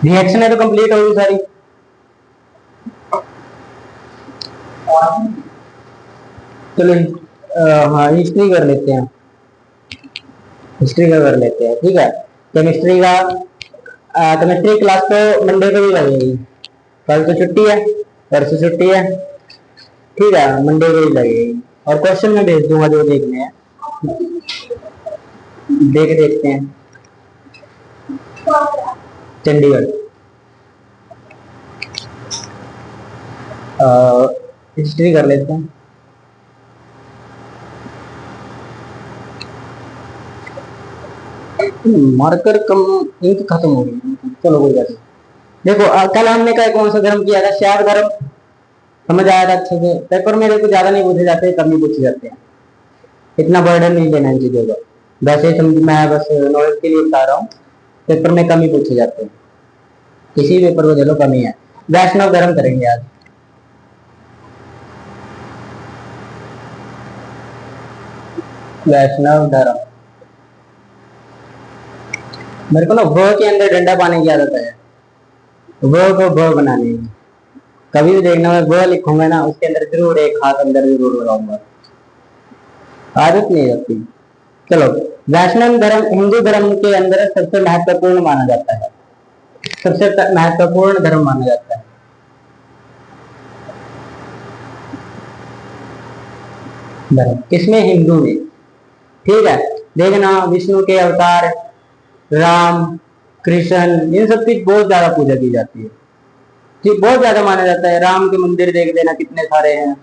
Reaction है तो complete होगी सारी। चलो हाँ हिस्ट्री कर लेते हैं, हिस्ट्री का कर लेते हैं, ठीक है। केमिस्ट्री का केमिस्ट्री क्लास तो मंडे को भी लगेगी, कल तो छुट्टी है, परसों छुट्टी है, ठीक है, मंडे को ही लगेगी। और क्वेश्चन मैं भेज दूंगा जो देखने हैं, देखते हैं। चंडीगढ़ हिस्ट्री कर लेते हैं। मार्कर कम, इंक खत्म हो गई, चलो कोई बात नहीं। देखो कल हमने कौन सा धर्म किया था, श्याग धर्म, समझ आया था अच्छे से। पेपर में देखो ज्यादा नहीं पूछे जाते, कम ही पूछे जाते हैं, इतना बर्डन नहीं लेना इन चीजों का। वैसे मैं बस नॉलेज के लिए बता रहा हूँ, पेपर में कम ही पूछे जाते हैं, किसी पेपर को दे लो कम ही है। वैष्णव धर्म करेंगे आज, वैष्णव धर्म। मेरे को ना व के अंदर डंडा पाने की आदत है, व को भ बनाने की। कभी भी देखना मैं व लिखूंगा ना, उसके अंदर जरूर एक हाथ अंदर जरूर लगाऊंगा, आदत नहीं होती। चलो, वैष्णव धर्म हिंदू धर्म के अंदर सबसे महत्वपूर्ण माना जाता है, सबसे महत्वपूर्ण धर्म माना जाता है। धर्म किसमें? हिंदू में, ठीक है। देखना विष्णु के अवतार, राम, कृष्ण, इन सब की बहुत ज्यादा पूजा की जाती है, ठीक, बहुत ज्यादा माना जाता है। राम के मंदिर देख लेना कितने सारे हैं,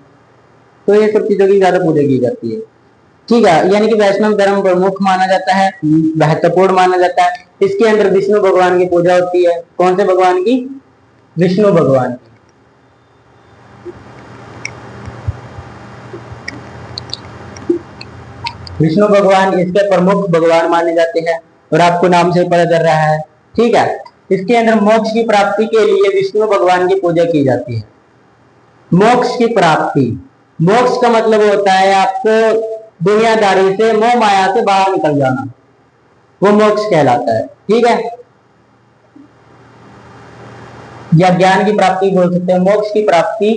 तो ये सब चीजों की ज्यादा पूजा की जाती है, ठीक है। यानी कि वैष्णव धर्म प्रमुख माना जाता है, महत्वपूर्ण माना जाता है। इसके अंदर विष्णु भगवान की पूजा होती है। कौन से भगवान की? विष्णु भगवान की। विष्णु भगवान इसके प्रमुख भगवान माने जाते हैं, और आपको नाम से पता चल रहा है, ठीक है। इसके अंदर मोक्ष की प्राप्ति के लिए विष्णु भगवान की पूजा की जाती है। मोक्ष की प्राप्ति, मोक्ष का मतलब होता है आपको दुनियादारी से, मोह माया से बाहर निकल जाना, वो मोक्ष कहलाता है, ठीक है। या ज्ञान की प्राप्ति बोल सकते हैं। मोक्ष की प्राप्ति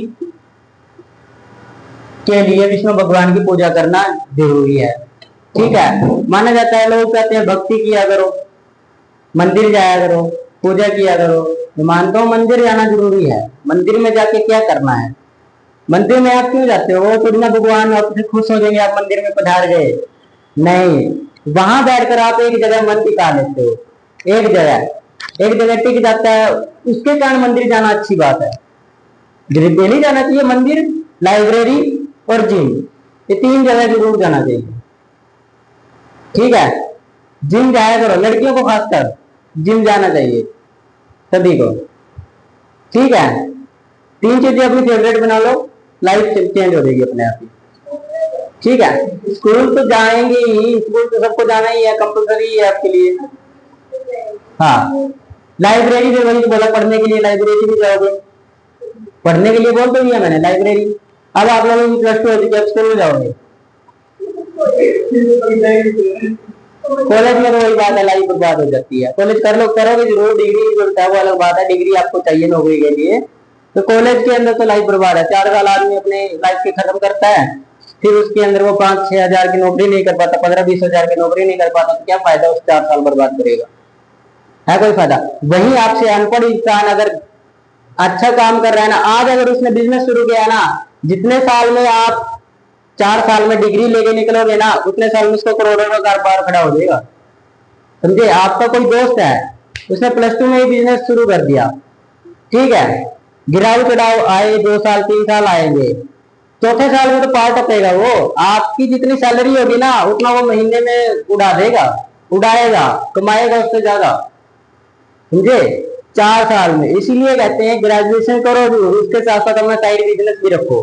के लिए विष्णु भगवान की पूजा करना जरूरी है, ठीक है। माना जाता है, लोग कहते हैं भक्ति किया करो, मंदिर जाया करो, पूजा किया करो। मैं मानता हूँ मंदिर जाना जरूरी है। मंदिर में जाके क्या करना है? मंदिर में आप क्यों जाते हो? वो ना भगवान आपसे खुश हो जाएंगे आप मंदिर में पधार गए, नहीं। वहां बैठकर आप एक जगह मन टिका लेते हो, एक जगह टिक जाता है, उसके कारण मंदिर जाना अच्छी बात है। डेली जाना चाहिए मंदिर, लाइब्रेरी और जिम, ये तीन जगह जरूर जाना चाहिए, ठीक है। जिम जाया करो, लड़कियों को खासकर जिम जाना चाहिए सभी को, ठीक है। तीन चीजें अपनी फेवरेट बना लो, लाइफ चेंज हो जाएगी अपने आप ही, ठीक है। स्कूल तो जाएंगे ही, स्कूल तो सबको जाना ही है, कंपलसरी है आपके लिए। हाँ, लाइब्रेरी भी वही बोला, पढ़ने के लिए लाइब्रेरी भी जाओगे, पढ़ने के लिए बोल तो दिया मैंने लाइब्रेरी। अब आप लोगों की प्लस टू होती है, स्कूल में जाओगे, कॉलेज में तो वही बात है, लाइफ बर्बाद हो जाती है। कॉलेज कर लो, करोगे जरूर, डिग्री मिलता है वो अलग बात है, डिग्री आपको चाहिए नौकरी के लिए। तो कॉलेज के अंदर तो लाइफ बर्बाद है, 4 साल आदमी अपने लाइफ के खत्म करता है, फिर उसके अंदर वो 5-6 हजार की नौकरी नहीं कर पाता, 15-20 हजार की नौकरी नहीं कर पाता, तो क्या फायदा उस 4 साल बर्बाद करेगा? है कोई फायदा? वही आपसे अनपढ़ इंसान अगर अच्छा काम कर रहा है ना, आज अगर उसने बिजनेस शुरू किया ना, जितने साल में आप 4 साल में डिग्री लेके निकलोगे ना, उतने साल में उसको करोड़ों का कारोबार खड़ा हो जाएगा, समझे। आपका कोई दोस्त है, उसने प्लस टू में ही बिजनेस शुरू कर दिया, ठीक है। गिराव चढ़ाव आए, 2 साल 3 साल आएंगे, चौथे साल में तो पार टपेगा वो। आपकी जितनी सैलरी होगी ना, उतना वो महीने में उड़ा देगा, उड़ाएगा, कमाएगा उससे ज्यादा, समझे। 4 साल में, इसीलिए कहते हैं ग्रेजुएशन करो जरूर, उसके साथ साथ अपना साइड बिजनेस भी रखो,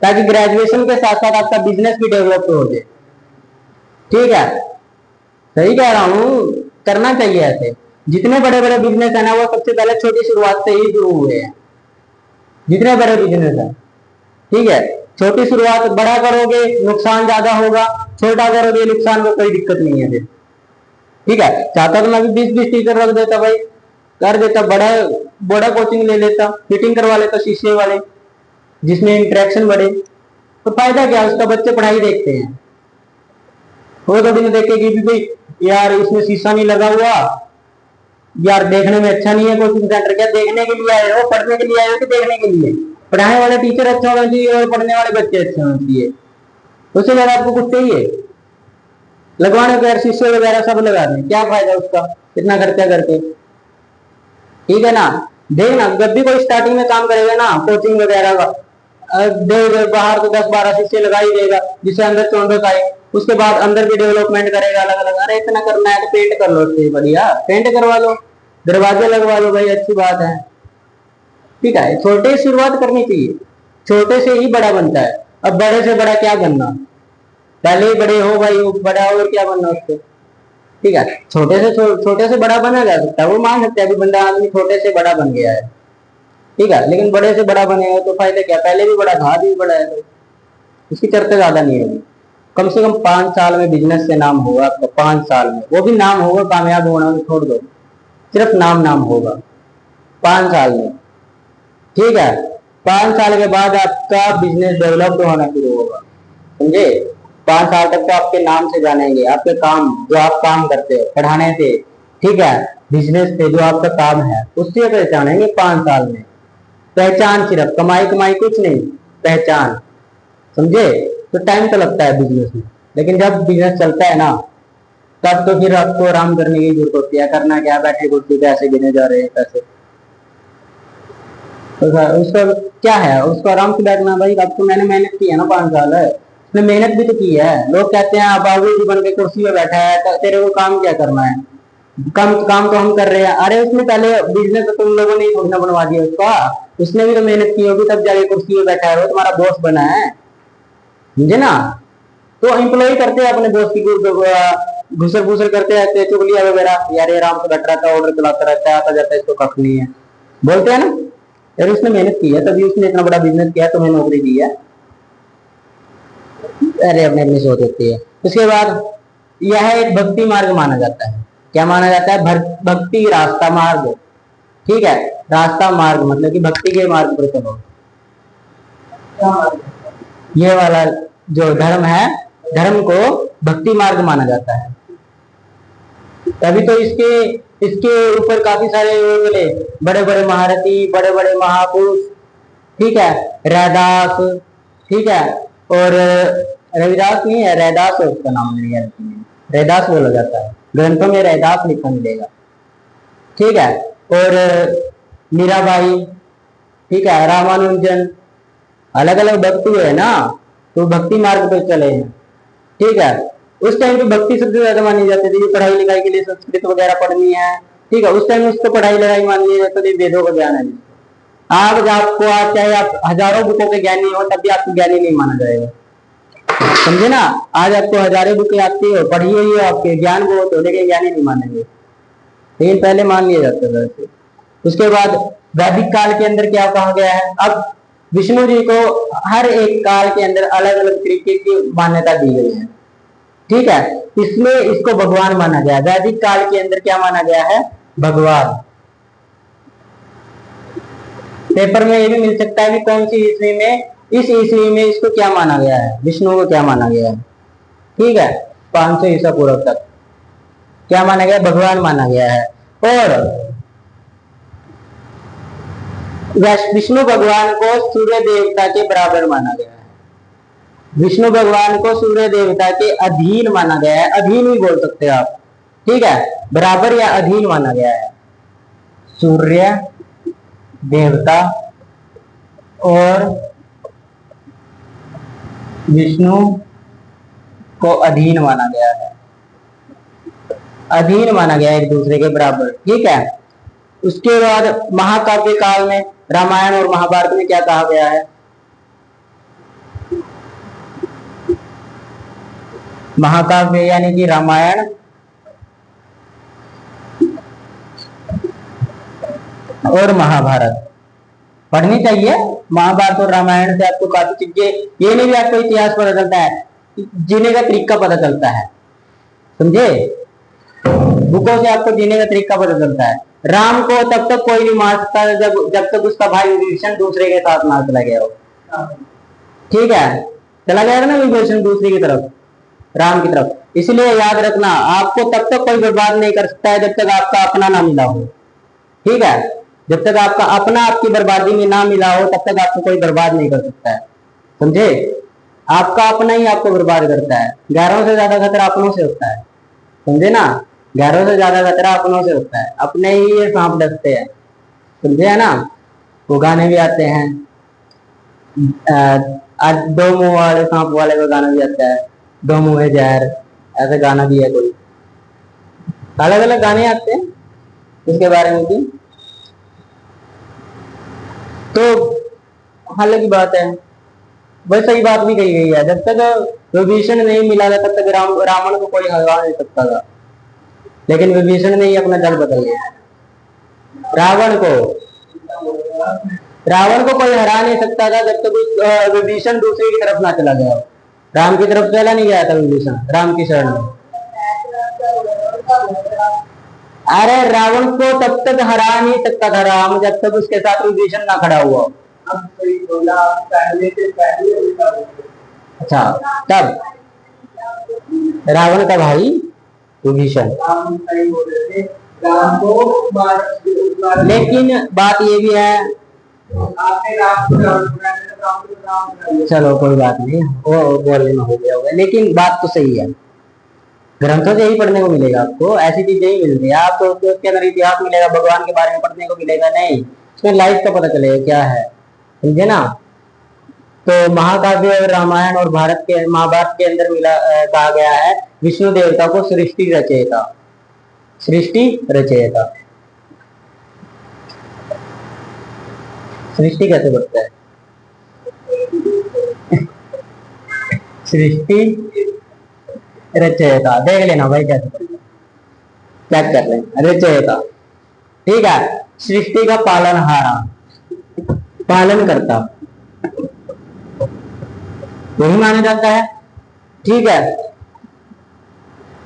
ताकि ग्रेजुएशन के साथ साथ आपका बिजनेस भी डेवलप हो जाए, ठीक है। सही कह रहा हूँ, करना चाहिए ऐसे। जितने बड़े बड़े बिजनेस है ना, वो सबसे पहले छोटी शुरुआत से ही शुरू हुए हैं, जितने बड़े बिजनेस है, ठीक है। छोटी शुरुआत, बड़ा करोगे नुकसान ज्यादा होगा, छोटा करोगे नुकसान में कोई दिक्कत नहीं है फिर। ठीक है, चाहता तो मैं भी 20-20 टीचर रख देता भाई, कर देता, बड़ा बड़ा कोचिंग ले लेता, फिटिंग करवा लेता शीशे वाले, जिसमें इंटरेक्शन बढ़े। तो फायदा क्या उसका, बच्चे पढ़ाई देखते हैं, वो थोड़ी ना देखे कि भी भाई यार इसमें शीशा नहीं लगा हुआ, यार देखने में अच्छा नहीं है कोचिंग सेंटर। क्या देखने के लिए आए हो, पढ़ने के लिए आए हो कि देखने के लिए? पढ़ाने वाला टीचर अच्छा होना चाहिए और पढ़ने वाले बच्चे अच्छे होने चाहिए, उससे ज्यादा आपको कुछ चाहिए? लगवाने को यार शीशे वगैरह सब लगा दें, क्या फायदा उसका, कितना खर्चा करके। ठीक है ना, देखना जब भी कोई स्टार्टिंग में काम करेगा ना कोचिंग वगैरह का, दे बाहर तो 10-12 शीशे लगा ही देगा जिससे अंदर चौंधक आए, उसके बाद अंदर भी डेवलपमेंट करेगा अलग अलग। अरे इतना करना है तो पेंट कर लो, उससे बढ़िया पेंट करवा लो, दरवाजे लगवा लो भाई, अच्छी बात है। ठीक है, छोटे शुरुआत करनी चाहिए, छोटे से ही बड़ा बनता है। अब बड़े से बड़ा क्या बनना, पहले ही बड़े हो भाई, वो बड़ा और क्या बनना उसको। ठीक है, छोटे से बड़ा बना जा सकता है, वो मान सकते हैं अभी बंदा आदमी छोटे से बड़ा बन गया है। ठीक है, लेकिन बड़े से बड़ा बनेगा तो फायदा क्या, पहले भी बड़ा था, अभी भी बड़ा है, तो इसकी चर्चा ज्यादा नहीं होगी। कम से कम 5 साल में बिजनेस से नाम होगा आपका, 5 साल में, वो भी नाम होगा, कामयाब होना तो छोड़ दो, सिर्फ नाम नाम होगा 5 साल में। ठीक है, 5 साल के बाद आपका बिजनेस डेवलप होना शुरू होगा, समझे? 5 साल तक तो आपके नाम से जानेंगे, आपके काम जो आप काम करते हो पढ़ाने से, ठीक है, बिजनेस से जो आपका काम है उससे पहचानेंगे 5 साल में। पहचान, सिर्फ कमाई कमाई कुछ नहीं, पहचान, समझे? तो टाइम तो लगता है बिजनेस में, लेकिन जब बिजनेस चलता है ना, तब तो फिर आपको आराम करने की जरूरत होती है। करना क्या, बैठे कुर्सी पे ऐसे गिने जा रहे हैं पैसे, तो उसका क्या है, उसको आराम से बैठना भाई। अब तो मैंने मेहनत की है ना, 5 साल है, उसने मेहनत भी तो की है। लोग कहते हैं बाबू जी बन के कुर्सी पे बैठा है, तो तेरे को काम क्या करना है, काम तो हम कर रहे हैं। अरे उसने पहले बिजनेस तो तुम लोगों ने थोड़ी ना बनवा दिया उसका, उसने भी तो मेहनत की होगी, तब जाके कुर्सी पे बैठा है, वो तुम्हारा बॉस बना है, समझे ना? तो एम्प्लॉय करते हैं अपने बॉस की घुसर घुसर करते रहते हैं, चुगलिया वगैरह, यार ये आराम से बैठ रहता है, ऑर्डर चलाता रहता है, आता जाता है, इसको कख नहीं है, बोलते हैं ना। यार उसने मेहनत की है, तभी उसने इतना बड़ा बिजनेस किया, तुम्हें नौकरी दी है। अरे अपने अपनी सोच होती है। उसके बाद यह एक भक्ति मार्ग माना जाता है, क्या माना जाता है, भक्ति रास्ता मार्ग। ठीक है, रास्ता मार्ग मतलब कि भक्ति के मार्ग पर चलो, ये वाला जो धर्म है, धर्म को भक्ति मार्ग माना जाता है। तभी तो इसके इसके ऊपर काफी सारे मिले, बड़े बड़े महारथी, बड़े बड़े महापुरुष, ठीक है, रैदास, ठीक है, और रविदास नहीं है, रैदास है उसका नाम, मेरी याद नहीं, रैदास बोला जाता है, ग्रंथों में रैदास लिखा मिलेगा। ठीक है, और मीराबाई, ठीक है, रामानुजन, अलग अलग भक्ति है ना, तो भक्ति मार्ग पे चले हैं। ठीक है, उस टाइम पे भक्ति सबसे ज्यादा मानी जाती थी, पढ़ाई लिखाई के लिए संस्कृत वगैरह पढ़नी है। ठीक है, उस टाइम उसको पढ़ाई लिखाई मान लिया जाता थी, वेदों का ज्ञान है। आज आपको, आज चाहे आप हजारों बुकों के ज्ञानी हो, तब भी आपको ज्ञानी नहीं माना जाएगा, समझे ना? आज आपको हजारों बुकें आती हो, पढ़ी हुई हो, आपके ज्ञान बहुत हो, लेकिन ज्ञानी नहीं मानेंगे, लेकिन पहले मान लिया जाता था। उसके बाद वैदिक काल के अंदर क्या कहा गया है, अब विष्णु जी को हर एक काल के अंदर अलग अलग तरीके की मान्यता दी गई है। ठीक है, इसमें इसको भगवान माना गया। वैदिक काल के अंदर क्या माना गया है, भगवान। पेपर में ये भी मिल सकता है कि कौन सी ईस्वी में, इस ईस्वी में इसको क्या माना गया है, विष्णु को क्या माना गया है। ठीक है, 500 ईसा पूर्व तक क्या माना गया, भगवान माना गया है। और विष्णु भगवान को सूर्य देवता के बराबर माना गया है, विष्णु भगवान को सूर्य देवता के अधीन माना गया है, अधीन भी बोल सकते हैं आप। ठीक है, बराबर या अधीन माना गया है, सूर्य देवता और विष्णु को अधीन माना गया है, अधीन माना गया है, एक दूसरे के बराबर। ठीक है, उसके बाद महाकाव्य काल में रामायण और महाभारत में क्या कहा गया है, महाकाव्य यानी कि रामायण और महाभारत पढ़नी चाहिए। महाभारत और रामायण से आपको काफी चीजें, ये नहीं भी आपको इतिहास पता चलता है, जीने का तरीका पता चलता है, समझे। बुकों से आपको जीने का तरीका पता चलता है। राम को तब तक कोई नहीं मार सकता जब तक उसका भाई विभीषण दूसरे के साथ ना चला गया हो। ठीक है, चला गया ना विभीषण दूसरी की तरफ, राम की तरफ। इसलिए याद रखना, आपको तब तक कोई बर्बाद नहीं कर सकता है जब तक आपका अपना ना मिला हो। ठीक है, जब तक आपका अपना आपकी बर्बादी में ना मिला हो तब तक आपको कोई बर्बाद नहीं कर सकता है, समझे। आपका अपना ही आपको बर्बाद करता है। गैरों से ज्यादा खतरा अपनों से होता है, समझे ना। गैरों से ज्यादा खतरा अपनों से होता है, अपने ही ये सांप डसते हैं, समझे है ना। वो गाने भी आते हैं, आज दो मुंह वाले सांप वाले का गाना भी आता है, दो मुंह है जहर, ऐसे गाना भी है कोई। अलग अलग गाने आते हैं इसके बारे में भी। तो हालांकि बात है, वही सही बात भी कही गई है, जब तक विभीषण नहीं मिला था तब तक रावण को कोई हरा नहीं सकता था। लेकिन विभीषण ने ही अपना दल बदल लिया। रावण को कोई हरा नहीं सकता था जब तक विभीषण दूसरी की तरफ ना चला गया। राम की तरफ चला नहीं गया था विभीषण, राम की शरण में। अरे रावण को तब तक हरा नहीं सकता था राम जब तक उसके साथ विभीषण ना खड़ा हुआ। अच्छा, तब रावण का भाई विभीषण। लेकिन बात ये भी है, चलो कोई बात नहीं, वो बोलने में हो गया होगा, लेकिन बात तो सही है। ग्रंथों से यही पढ़ने को मिलेगा आपको, ऐसी चीजें ही मिलती है आपको। उसके अंदर इतिहास मिलेगा, भगवान के बारे में पढ़ने को मिलेगा नहीं, उसमें लाइफ का पता चलेगा क्या है, समझे ना। तो महाकाव्य और रामायण और महाभारत के अंदर कहा गया है विष्णु देवता को सृष्टि रचयिता। सृष्टि रचयिता, सृष्टि कैसे बढ़ता है? सृष्टि रचयिता, देख लेना भाई कैसे बढ़ता है, चेक कर लेना। रचयिता, ठीक है, सृष्टि का पालनहारा, पालन करता, यही माना जाता है। ठीक है,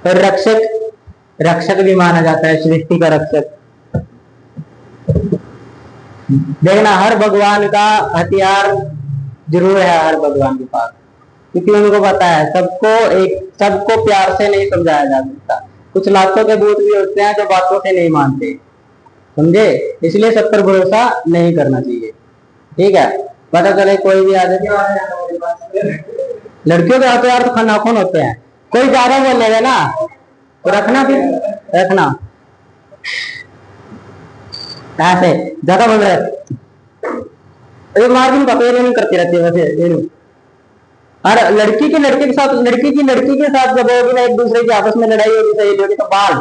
और रक्षक, रक्षक भी माना जाता है, सृष्टि का रक्षक। देखना, हर भगवान का हथियार जरूर है हर भगवान के पास, क्योंकि उनको पता है सबको प्यार से नहीं समझाया जा सकता। कुछ लातों के भूत भी होते हैं जो बातों से नहीं मानते, समझे। इसलिए सब पर भरोसा नहीं करना चाहिए। ठीक है, पता चले कोई भी आदमी, लड़कियों के हथियार तो नाखून होते हैं, कोई ज्यादा बोलेगा ना तो रखना, फिर रखना, ऐसे ज्यादा बोल रहे मार्जिन का पेड़ नहीं करती रहती है वैसे। और लड़की के लड़के के साथ, लड़की की लड़की के साथ जब होगी ना, एक दूसरे की आपस में लड़ाई होगी, सही होगी तो बाल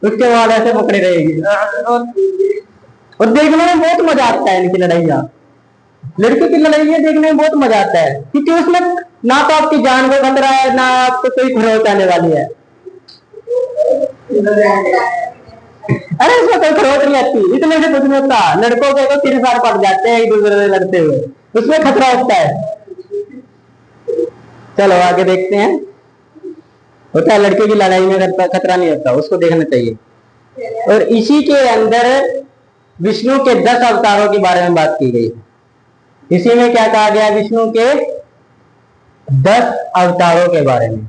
उसके बाद ऐसे पकड़े रहेगी। और देखने में बहुत मजा आता है इनकी लड़ाइयाँ, लड़की की लड़ाइयाँ देखने में बहुत मजा आता है, क्योंकि उसमें ना तो आपकी जान को खतरा है, ना आपको कोई खरोच आने वाली है। अरे इसमें कोई खरोच नहीं आती, इतने से कुछ नहीं होता। लड़कों के तो 3 साल पड़ जाते हैं एक दूसरे से लड़ते हुए, उसमें खतरा होता है। चलो आगे देखते हैं। होता है, लड़के की लड़ाई में खतरा नहीं होता, उसको देखना चाहिए। और इसी के अंदर विष्णु के 10 अवतारों के बारे में बात की गई। इसी में क्या कहा गया? विष्णु के 10 अवतारों के बारे में,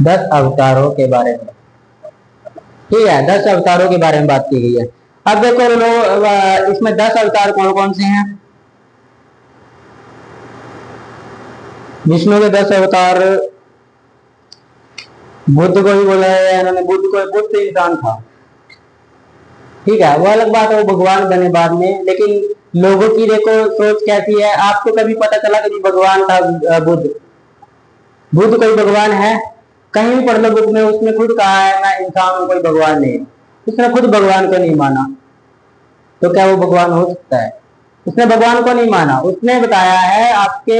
10 अवतारों के बारे में, ठीक है, 10 अवतारों के बारे में बात की गई है। अब देखो लोग, इसमें 10 अवतार कौन कौन से हैं? विष्णु के 10 अवतार, बुद्ध को भी बोला है इन्होंने, बुद्ध इंसान था, ठीक है, वो अलग बात है, वो भगवान बने बाद में। लेकिन लोगों की देखो सोच कैसी है। आपको कभी पता चला कभी भगवान था बुद्ध कोई भगवान है? कहीं भी पढ़ लो बुक में, उसने खुद कहा है मैं इंसान हूं, कोई भगवान नहीं। उसने खुद भगवान को नहीं माना, तो क्या वो भगवान हो सकता है? उसने भगवान को नहीं माना, उसने बताया है आपके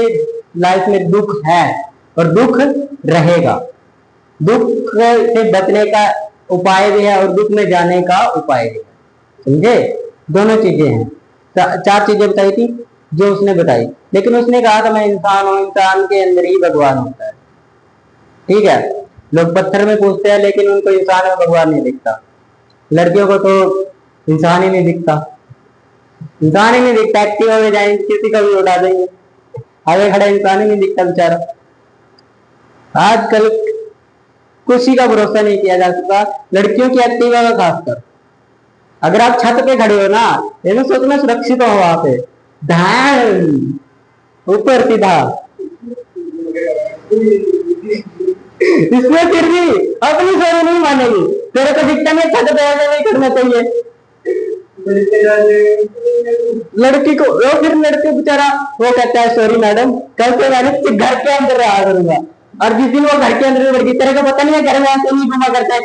लाइफ में दुख है और दुख रहेगा, दुख से बचने का उपाय भी है और दुख में जाने का उपाय भी है, समझे। दोनों चीजें हैं। चार चीजें बताई थी जो उसने बताई, लेकिन उसने कहा था मैं इंसान हूं, इंसान के अंदर ही भगवान होता है। ठीक है, लोग पत्थर में पूछते हैं लेकिन उनको इंसान में भगवान नहीं दिखता। लड़कियों को तो इंसान ही नहीं दिखता, इंसान ही नहीं दिखता। एक्टिवा में जाएंगे किसी का भी उड़ा देंगे, आगे खड़ा इंसान ही नहीं दिखता बेचारा। आजकल किसी का भरोसा नहीं किया जा सकता, लड़कियों की एक्टिवा का खासकर। अगर आप छत पे खड़े हो ना, ये ना सोचना सुरक्षित हो वहां पे, ध्यान ऊपर सीधा। इसमें फिर भी अपनी सोच नहीं मानेगी, तेरे को दिखता नहीं छत पे ऐसा नहीं करना चाहिए। लड़की को वो फिर लड़के बेचारा वो कहता है सॉरी मैडम, कल से मैंने घर के अंदर रहा करूंगा। और जिस दिन वो घर के अंदर लड़की, तेरे को पता नहीं है घर में ऐसे नहीं घुमा करता है,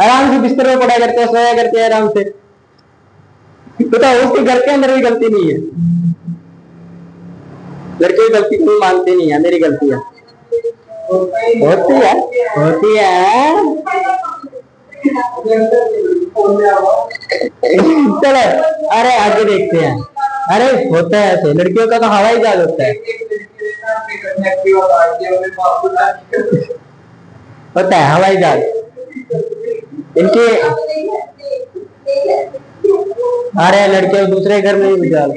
आराम से बिस्तर में पड़ा करते हैं, सोया करते हैं आराम से। पता है उसके घर के अंदर भी गलती नहीं है, लड़के की गलती कोई मानते नहीं है, मेरी गलती है। होती है, होती है। चलो अरे आगे देखते हैं। अरे होता है ऐसे, लड़कियों का तो हवाई जहाज होता है, होता है हवाई जहाज इनके। अरे लड़के दूसरे घर में भी जाओ,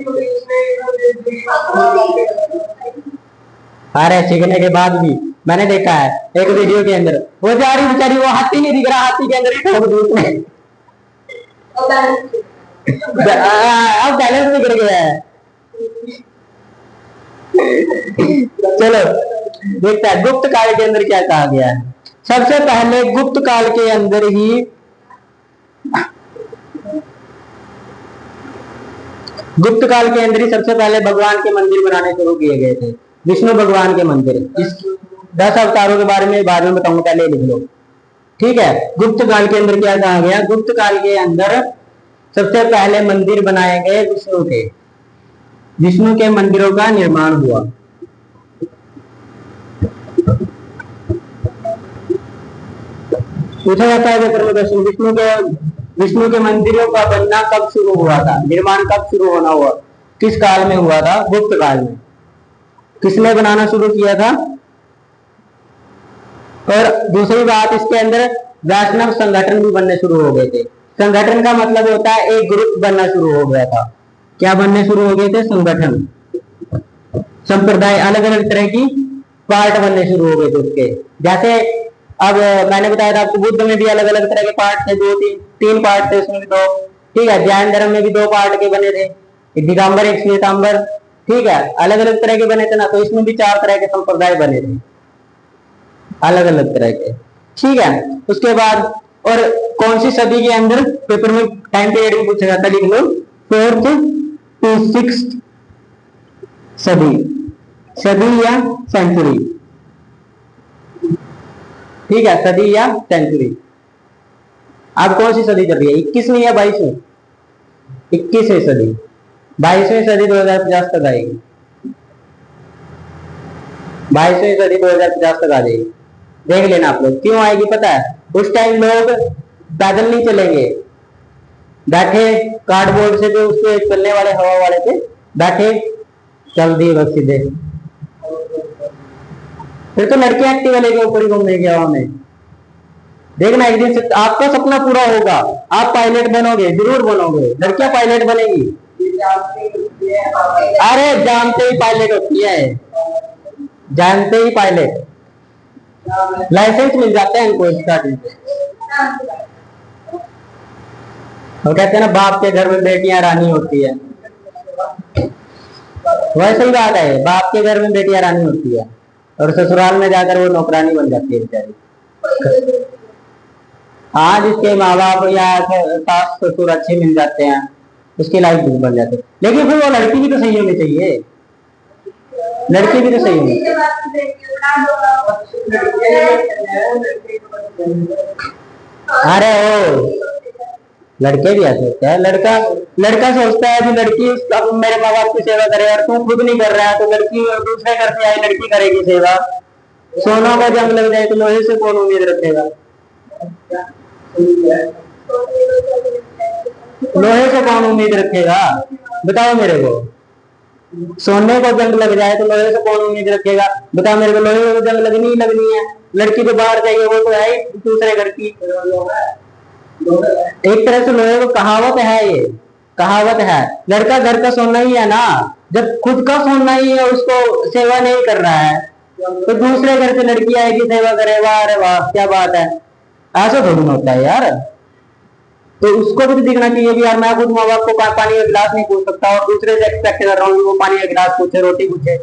अरे सीखने के बाद भी मैंने देखा है एक वीडियो के अंदर, वो जा रही बेचारी, वो हाथी नहीं दिख रहा, हाथी के अंदर ही ठोक दी, अब बैलेंस बिगड़ गया है। चलो देखते हैं गुप्त काल के अंदर क्या कहा गया है। सबसे पहले गुप्त काल के अंदर ही, गुप्त काल के अंदर ही सबसे पहले भगवान के मंदिर बनाने शुरू किए गए थे, विष्णु भगवान के मंदिर। इस 10 अवतारों के बारे में बाद में बताऊंगा, पहले लिख लो। ठीक है, गुप्त काल के अंदर क्या कहा गया, गुप्त काल के अंदर सबसे पहले मंदिर बनाए गए विष्णु के, विष्णु के मंदिरों का निर्माण हुआ। पूछा जाता है प्रश्न, विष्णु के मंदिरों का बनना कब शुरू हुआ था, निर्माण कब शुरू होना हुआ, किस काल में हुआ था, गुप्त काल में। किसने बनाना शुरू किया था। और दूसरी बात, इसके अंदर वैष्णव संगठन भी बनने शुरू हो गए थे। संगठन का मतलब होता है एक ग्रुप बनना शुरू हो गया था। क्या बनने शुरू हो गए थे, संगठन, संप्रदाय, अलग अलग तरह की पार्ट बनने शुरू हो गए थे उसके। जैसे अब मैंने बताया था आपको, बुद्ध में भी अलग अलग तरह के पार्ट थे, दो तीन पार्ट थे उसमें भी दो। ठीक है, जैन धर्म में भी दो पार्ट के बने थे, एक दिगंबर एक श्वेतांबर। ठीक है, अलग अलग तरह के बने थे ना, तो इसमें भी 4 तरह के संप्रदाय बने थे, अलग अलग तरह के। ठीक है, उसके बाद और कौन सी सदी के अंदर, पेपर में टाइम पीरियड भी पूछा जाता है, लिख लो 4th to 6th सदी, सदी या सेंचुरी। ठीक है, सदी या सेंचुरी। अब कौन सी सदी चल रही है, 21वीं या 22वीं, 21वीं सदी, 22वीं सदी 2050 तक आएगी, 22वीं सदी 2050 तक आ जाएगी। देख लेना आप लोग, क्यों आएगी पता है, उस टाइम लोग पैदल नहीं चलेंगे, बैठे कार्डबोर्ड से जो उसके चलने वाले हवा वाले थे, बैठे चल दिए बस सीधे। फिर तो लड़के एक्टिवा लेके ऊपर ही घूमेंगे हवा में। देखना एक दिन आपका सपना पूरा होगा, आप पायलट बनोगे, जरूर बनोगे, लड़कियां पायलट बनेगी। अरे जानते ही पायलट होती है, जानते ही पायलट, लाइसेंस मिल जाते हैं इनको स्टार्टिंग से। वो कहते हैं ना, बाप के घर में बेटियां रानी होती है, वैसे ही बात है, बाप के घर में बेटियां रानी होती है और ससुराल में जाकर वो नौकरानी बन जाती है बेचारी। आज इसके माँ बाप या सास ससुर अच्छे मिल जाते हैं, उसकी लाइफ भी बन जाती है, लेकिन फिर वो लड़की भी तो सही होनी चाहिए, लड़की भी तो सही होनी चाहिए। अरे ओ लड़के भी ऐसे होते हैं, लड़का लड़का सोचता है कि लड़की मेरे माँ बाप की सेवा करे, और तू खुद नहीं कर रहा है तो लड़की दूसरे घर से आई लड़की करेगी सेवा। सोना का जंग लग जाए तो लोहे से कौन उम्मीद रखेगा। लोहे से कौन उम्मीद रखेगा, बताओ मेरे को। सोने को जंग लग जाए तो लोहे से कौन उम्मीद रखेगा, बताओ मेरे को। लोहे को जंग लगनी ही लगनी है। लड़की तो बाहर चाहिए, वो तो है ही दूसरे घर की। एक तरह से लोहे को कहावत है, ये कहावत है। लड़का घर का सोना ही है ना। जब खुद का सोना ही है, उसको सेवा नहीं कर रहा है, तो दूसरे घर से लड़की आएगी सेवा करे, वाह अरे वाह क्या बात है। ऐसा थोड़ी होता है यार। तो उसको भी तो दिखना चाहिए कि यार मैं खुद माँ बाप को पानी का गिलास नहीं पूछ सकता, और दूसरे से एक्सपेक्ट कर रहा हूँ कि वो पानी का गिलास पूछे, रोटी पूछे।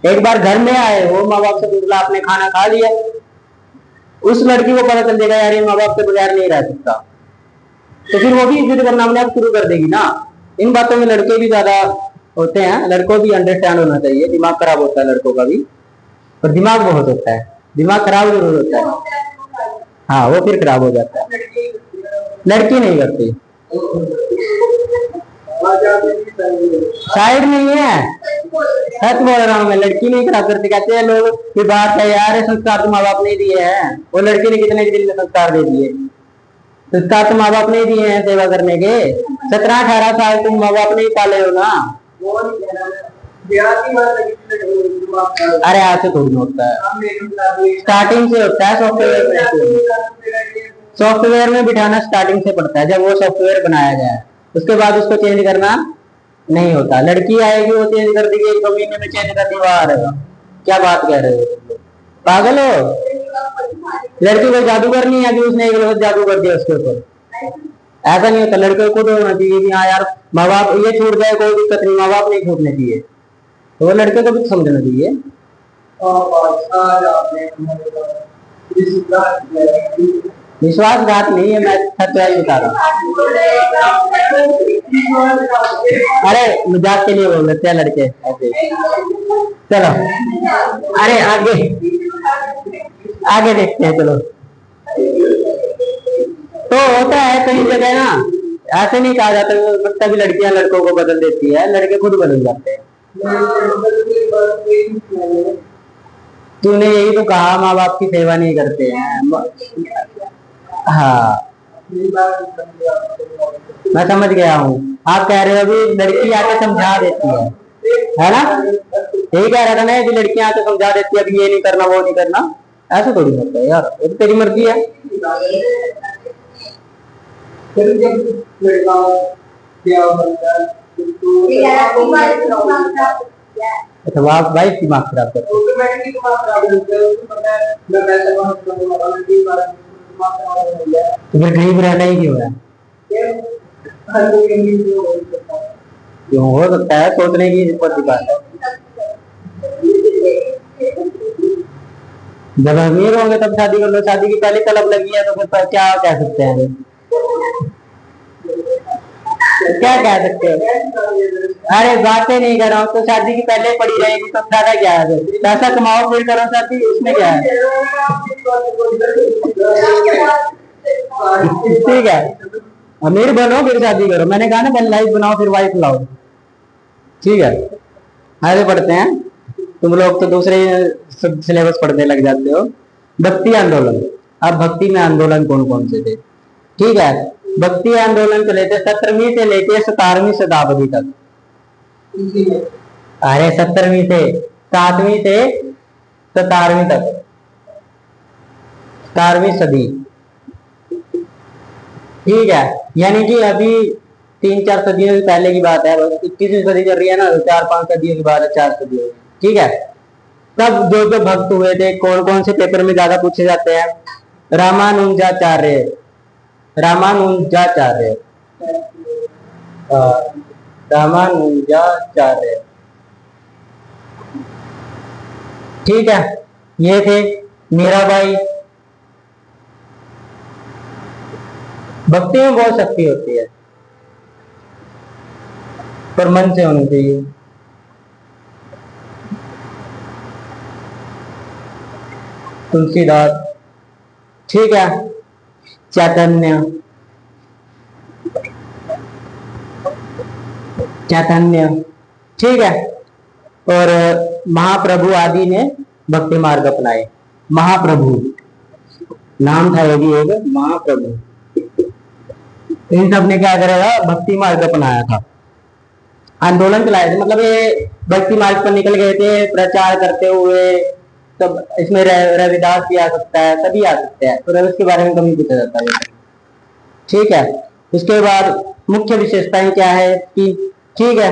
एक बार घर में आए, वो माँ बाप से पूछ ला आपने खाना खा लिया, उस लड़की को पता चल जाएगा यार ये माँ बाप के बगैर नहीं रह सकता, तो फिर वो भी इज्जत करना अपने आप शुरू कर देगी ना। इन बातों में लड़के भी ज्यादा होते हैं, लड़कों भी अंडरस्टैंड होना चाहिए। दिमाग खराब होता है लड़कों का भी, पर दिमाग बहुत होता है, दिमाग खराब जरूर होता है। हाँ वो फिर खराब हो जाता है, लड़की नहीं करती। साइड नहीं है, सच बोल रहा हूँ मैं, लड़की नहीं खराब करती। कहते हैं लोग कि बात है यार, संस्कार तो माँ बाप नहीं दिए हैं। वो लड़की ने कितने दिन में संस्कार दे दिए, संस्कार तो माँ बाप नहीं दिए हैं सेवा करने के। 17-18 साल तुम माँ बाप नहीं पाले हो ना। अरे ऐसे थोड़ी होता है, स्टार्टिंग से होता है। सॉफ्टवेयर में बिठाना स्टार्टिंग से पड़ता है, जब वो सॉफ्टवेयर बनाया जाए, उसके बाद उसको चेंज करना नहीं होता। लड़की आएगी वो चेंज कर देगी, 1-2 महीने में चेंज कर देगा, आ रहेगा। क्या बात कह रहे हो, पागल हो। लड़की को जादूगर नहीं है कि उसने एक रोज जादू कर दिया उसके ऊपर, ऐसा नहीं होता। लड़के को तो होना चाहिए कि हाँ यार माँ बाप ये छूट जाए कोई दिक्कत नहीं, माँ बाप नहीं छूटने चाहिए, तो वो लड़के को भी समझना चाहिए। विश्वासघात नहीं है, मैं सच्चाई बता रहा हूँ। अरे मजाक के लिए बोल रहे थे लड़के ऐसे। चलो अरे आगे आगे देखते हैं, चलो। तो होता है कई जगह ना, ऐसे नहीं कहा जाता तभी लड़कियां लड़कों को बदल देती है, लड़के खुद बदल जाते हैं। तूने यही तो कहा माँ बाप की सेवा नहीं करते हैं। हाँ मैं समझ गया हूँ, आप कह रहे हो अभी लड़की आके समझा देती है ना। यही कह रहा था मैं, कि लड़कियां आके समझा देती है अभी ये नहीं करना वो नहीं करना। ऐसा थोड़ी होता है यार, ये तो तेरी मर्जी है। अच्छा वाइफ दिमाग खराब करते, तो फिर गरीब रहना ही क्यों है। क्यों हो सकता है, सोचने की बात है। जब अमीर होंगे तब शादी कर लो, शादी की पहले तलब लगी है तो फिर क्या कह सकते हैं, क्या कह सकते हैं। अरे बातें नहीं कर रहा हूँ, तो शादी की पहले पड़ी रहेगी तो फायदा क्या है। पैसा कमाओ फिर करो शादी, उसमें क्या है। ठीक है अमीर बनो फिर शादी करो, मैंने कहा ना पहले लाइफ बनाओ फिर वाइफ लाओ। ठीक है आगे बढ़ते हैं, तुम लोग तो दूसरे सिलेबस पढ़ने लग जाते हो। भक्ति आंदोलन, अब भक्ति में आंदोलन कौन कौन से थे। ठीक है भक्ति आंदोलन चले थे 17वीं से लेके 17वीं शताब्दी तक। अरे 17वीं से 7वीं से 17वीं तक, 17वीं सदी। ठीक है यानी कि अभी 3-4 सदियों से पहले की बात है, 21वीं सदी चल रही है ना, 4-5 सदियों की बात है, 4 सदियों। ठीक है तब जो जो भक्त हुए थे, कौन कौन से पेपर में ज्यादा पूछे जाते हैं। रामानुजाचार्य, रामानुजाचार्य, रामानुजाचार्य। ठीक है ये थे मीराबाई। भक्ति में बहुत शक्ति होती है, पर मन से होनी चाहिए। तुलसीदास। ठीक है चैतन्य, चैतन्य। ठीक है और महाप्रभु आदि ने भक्ति मार्ग अपनाए। महाप्रभु नाम था ये भी एक, महाप्रभु। इन सब ने क्या करेगा, भक्ति मार्ग अपनाया था, आंदोलन चलाए थे, मतलब ये भक्ति मार्ग पर निकल गए थे प्रचार करते हुए। तब इसमें रविदास भी आ सकता है, सभी आ सकते हैं, तो रविदास के बारे में कभी पूछा जाता है। ठीक है, उसके बाद मुख्य विशेषताएं क्या है कि, ठीक है,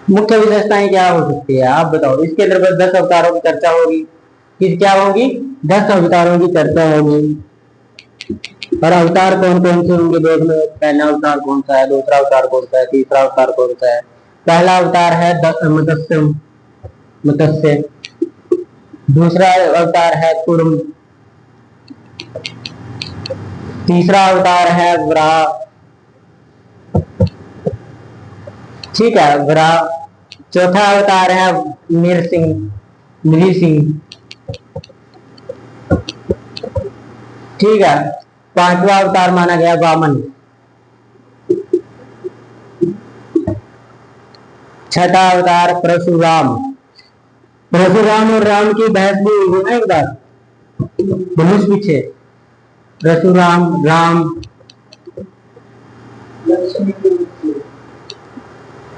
मुख्य विशेषताएं क्या हो सकती है आप बताओ। इसके अंदर 10 अवतारों की चर्चा होगी, कि क्या होगी, 10 अवतारों की चर्चा होगी। और अवतार कौन कौन से होंगे देख लो, पहला अवतार कौन सा है, दूसरा अवतार कौन सा है, तीसरा अवतार कौन सा है। पहला अवतार है मत्स्य, मत्स्य। दूसरा अवतार है कुर्म। तीसरा अवतार है वराह। ठीक है, वराह। चौथा अवतार है नृसिंह, नृसिंह। ठीक है, पांचवा अवतार माना गया वामन। छठा अवतार परशुराम। परशुराम और राम की बहस भी हुई ना एक बार धनुष पीछे, परशुराम राम।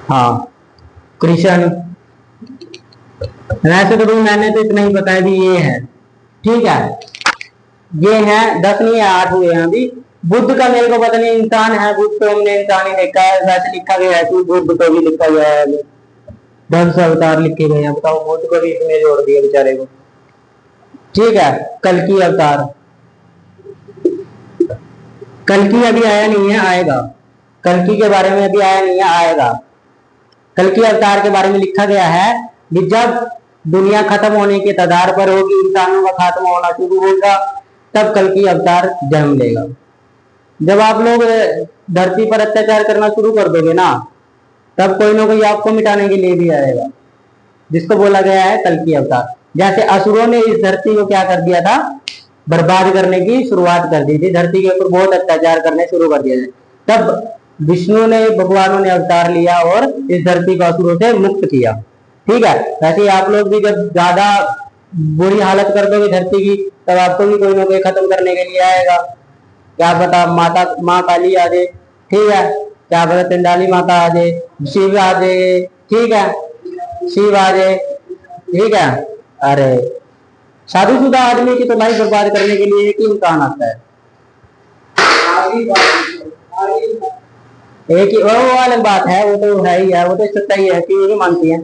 हाँ, कृष्ण। वैसे तो मैंने तो इतना ही बताया भी ये है। ठीक है, ये है 10 नहीं है, 8 हुए हैं अभी। बुद्ध का मेरे को पता नहीं, इंसान है बुद्ध तो हमने इंसान ही देखा है, वैसे लिखा गया है कि बुद्ध को भी लिखा गया है, 10 अवतार लिखे गए हैं। बताओ, बुद्ध को भी इसमें जोड़ दिया बेचारे को। ठीक है, कल्कि अवतार। कल्कि अभी आया नहीं है, आएगा। कल्कि के बारे में अभी आया नहीं है, आएगा। कल्कि अवतार के बारे में लिखा गया है कि जब दुनिया खत्म होने के कगार पर होगी, इंसानों का खात्मा होना शुरू होगा, तब कल्कि अवतार जन्म लेगा। जब आप लोग धरती पर अत्याचार करना शुरू कर दोगे ना, तब कोई ना कोई आपको मिटाने के लिए भी आएगा, जिसको बोला गया है कल्कि अवतार। जैसे असुरों ने इस धरती को क्या कर दिया था, बर्बाद करने की शुरुआत कर दी थी, धरती के ऊपर बहुत अत्याचार करने शुरू कर दिया था। तब विष्णु ने, भगवानों ने अवतार लिया और इस धरती को असुरों से मुक्त किया। ठीक है, वैसे आप लोग भी जब ज्यादा बुरी हालत कर दोगे धरती की, तब आपको भी कोई ना कोई खत्म करने के लिए आएगा। क्या पता माता माँ काली आ जाए, ठीक है, क्या पता चंडाली माता आ जाए, शिव आ जाए, ठीक है, शिव आ जाए, ठीक है। अरे शादीशुदा आदमी की तो लाइफ बर्बाद करने के लिए एक ही इंसान आता है, एक ही। वो अलग बात है, वो तो है ही है, वो तो सच्चाई है कि ये मानती है।